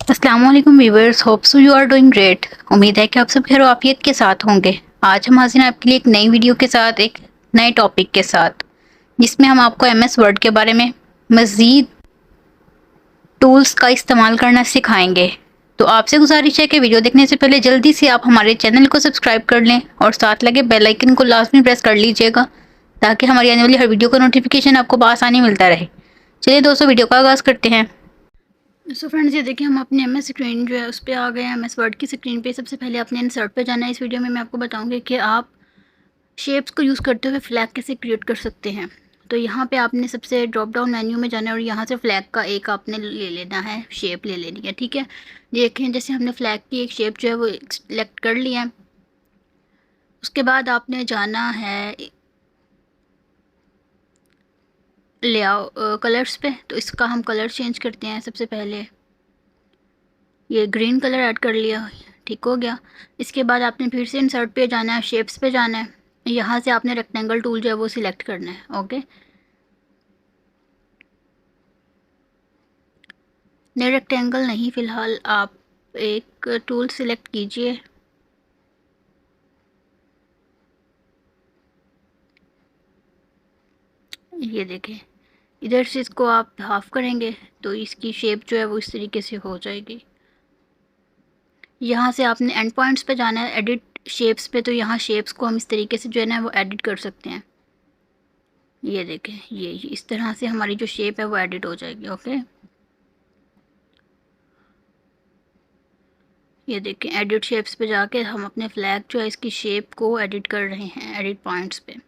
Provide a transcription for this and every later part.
अस्सलाम वालेकुम viewers, hope so you are doing great. उम्मीद है कि आप सब खैर आफियत के साथ होंगे। आज हम हाजिर हैं आपके लिए एक नई वीडियो के साथ, एक नए टॉपिक के साथ, जिसमें हम आपको एमएस वर्ड के बारे में मज़ीद टूल्स का इस्तेमाल करना सिखाएंगे। तो आपसे गुजारिश है कि वीडियो देखने से पहले जल्दी से आप हमारे चैनल को सब्सक्राइब कर लें और साथ लगे बेल आइकन को लाजमी प्रेस कर लीजिएगा, ताकि हमारी आने वाली हर वीडियो का नोटिफिकेशन आपको बआसानी मिलता रहे। चलिए दोस्तों, वीडियो का आगाज़ करते हैं। सो फ्रेंड्स, ये देखिए हम अपने एमएस स्क्रीन जो है उस पर आ गए हैं, एमएस वर्ड की स्क्रीन पे। सबसे पहले आपने इंसर्ट पे जाना है। इस वीडियो में मैं आपको बताऊंगी कि आप शेप्स को यूज़ करते हुए फ्लैग कैसे क्रिएट कर सकते हैं। तो यहाँ पे आपने सबसे ड्रॉप डाउन मेन्यू में जाना है और यहाँ से फ्लैग का एक आपने ले लेना है, शेप ले लेनी है। ठीक है, देखें जैसे हमने फ्लैग की एक शेप जो है वो सेलेक्ट कर लिया है। उसके बाद आपने जाना है लेआउट कलर्स पे। तो इसका हम कलर चेंज करते हैं। सबसे पहले ये ग्रीन कलर ऐड कर लिया, ठीक हो गया। इसके बाद आपने फिर से इंसर्ट पे जाना है, शेप्स पे जाना है। यहाँ से आपने रेक्टेंगल टूल जो है वो सिलेक्ट करना है। ओके, नहीं रेक्टेंगल नहीं, फ़िलहाल आप एक टूल सिलेक्ट कीजिए। ये देखें, इधर से इसको आप हाफ करेंगे तो इसकी शेप जो है वो इस तरीके से हो जाएगी। यहाँ से आपने एंड पॉइंट्स पे जाना है, एडिट शेप्स पे। तो यहाँ शेप्स को हम इस तरीके से जो है ना वो एडिट कर सकते हैं। ये देखें, ये इस तरह से हमारी जो शेप है वो एडिट हो जाएगी। ओके, ये देखें एडिट शेप्स पे जाके हम अपने फ्लैग जो है इसकी शेप को एडिट कर रहे हैं एडिट पॉइंट्स पे।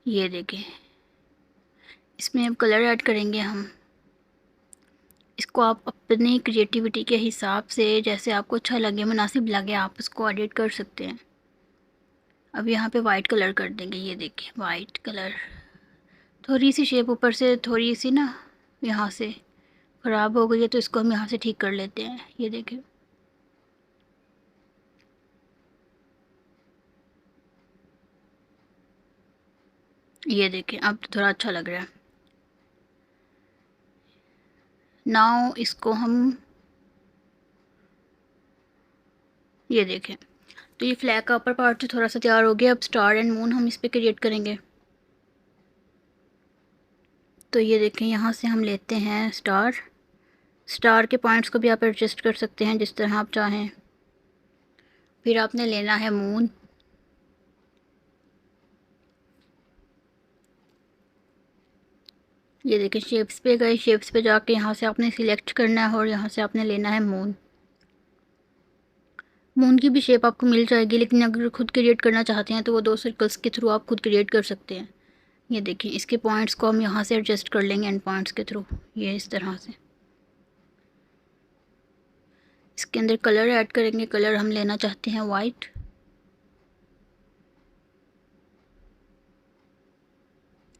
ये देखें, इसमें अब कलर ऐड करेंगे हम। इसको आप अपनी क्रिएटिविटी के हिसाब से, जैसे आपको अच्छा लगे, मुनासिब लगे, आप इसको एडिट कर सकते हैं। अब यहाँ पे वाइट कलर कर देंगे। ये देखिए वाइट कलर, थोड़ी सी शेप ऊपर से थोड़ी सी ना यहाँ से ख़राब हो गई है, तो इसको हम यहाँ से ठीक कर लेते हैं। ये देखिए, ये देखें अब तो थोड़ा अच्छा लग रहा है। नाउ इसको हम, ये देखें, तो ये फ्लैग का अपर पार्ट जो थोड़ा सा तैयार हो गया। अब स्टार एंड मून हम इस पर क्रिएट करेंगे। तो ये देखें, यहाँ से हम लेते हैं स्टार। स्टार के पॉइंट्स को भी आप एडजस्ट कर सकते हैं जिस तरह आप चाहें। फिर आपने लेना है मून। ये देखें, शेप्स पे गए, शेप्स पे जाके यहाँ से आपने सिलेक्ट करना है और यहाँ से आपने लेना है मून। मून की भी शेप आपको मिल जाएगी, लेकिन अगर खुद क्रिएट करना चाहते हैं तो वो दो सर्कल्स के थ्रू आप खुद क्रिएट कर सकते हैं। ये देखिए, इसके पॉइंट्स को हम यहाँ से एडजस्ट कर लेंगे एंड पॉइंट्स के थ्रू, ये इस तरह से। इसके अंदर कलर ऐड करेंगे। कलर हम लेना चाहते हैं वाइट।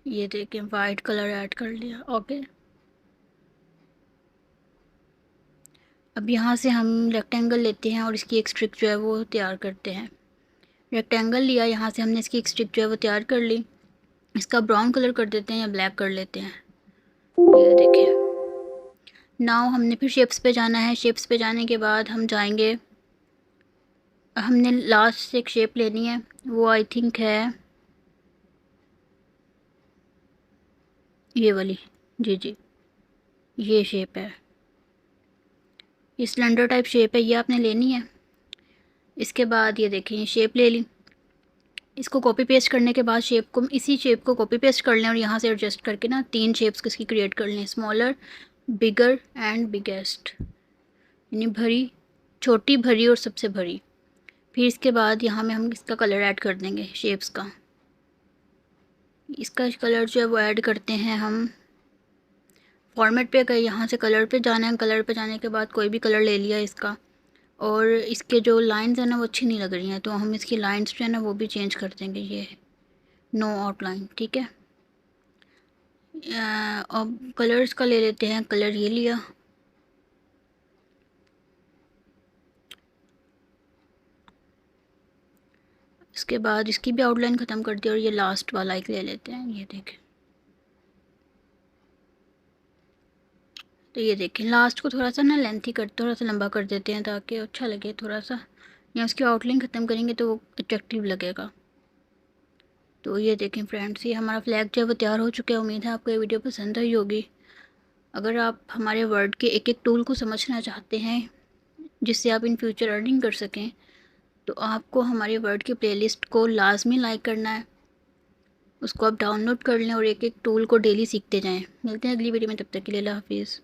ये देखें, वाइट कलर ऐड कर लिया। ओके, अब यहाँ से हम रेक्टेंगल लेते हैं और इसकी एक स्ट्रिप जो है वो तैयार करते हैं। रेक्टेंगल लिया, यहाँ से हमने इसकी एक स्ट्रिप जो है वो तैयार कर ली। इसका ब्राउन कलर कर देते हैं या ब्लैक कर लेते हैं। ये देखें, नाउ हमने फिर शेप्स पे जाना है। शेप्स पे जाने के बाद हम जाएंगे, हमने लास्ट से एक शेप लेनी है, वो आई थिंक है ये वाली। जी जी, ये शेप है, ये सिलेंडर टाइप शेप है, ये आपने लेनी है। इसके बाद ये देखें, ये शेप ले ली। इसको कॉपी पेस्ट करने के बाद शेप को, इसी शेप को कॉपी पेस्ट कर लें और यहाँ से एडजस्ट करके ना तीन शेप्स इसकी क्रिएट कर लें, स्मॉलर, बिगर एंड बिगेस्ट, यानी भरी, छोटी, भरी और सबसे भरी। फिर इसके बाद यहाँ में हम इसका कलर ऐड कर देंगे शेप्स का। इसका कलर जो है वो ऐड करते हैं हम। फॉर्मेट पे गए, यहाँ से कलर पे जाना है। कलर पे जाने के बाद कोई भी कलर ले लिया इसका, और इसके जो लाइंस हैं ना वो अच्छी नहीं लग रही हैं, तो हम इसकी लाइंस जो है ना वो भी चेंज कर देंगे। ये नो आउटलाइन, ठीक है। अब कलर्स का ले लेते हैं। कलर ये लिया, इसके बाद इसकी भी आउटलाइन ख़त्म कर दी और ये लास्ट वाला एक ले लेते हैं। ये देखें, तो ये देखें, लास्ट को थोड़ा सा ना लेंथी कर, थोड़ा सा लंबा कर देते हैं ताकि अच्छा लगे थोड़ा सा, या उसकी आउटलाइन ख़त्म करेंगे तो वो अट्रैक्टिव लगेगा। तो ये देखें फ्रेंड्स, ये हमारा फ्लैग जो है वो तैयार हो चुका है। उम्मीद है आपको ये वीडियो पसंद आई होगी। अगर आप हमारे वर्ड के एक एक टूल को समझना चाहते हैं जिससे आप इन फ्यूचर अर्निंग कर सकें, तो आपको हमारे वर्ड की प्लेलिस्ट को लाजमी लाइक करना है, उसको आप डाउनलोड कर लें और एक एक टूल को डेली सीखते जाएं। मिलते हैं अगली वीडियो में, तब तक के लिए अल्लाह हाफिज़।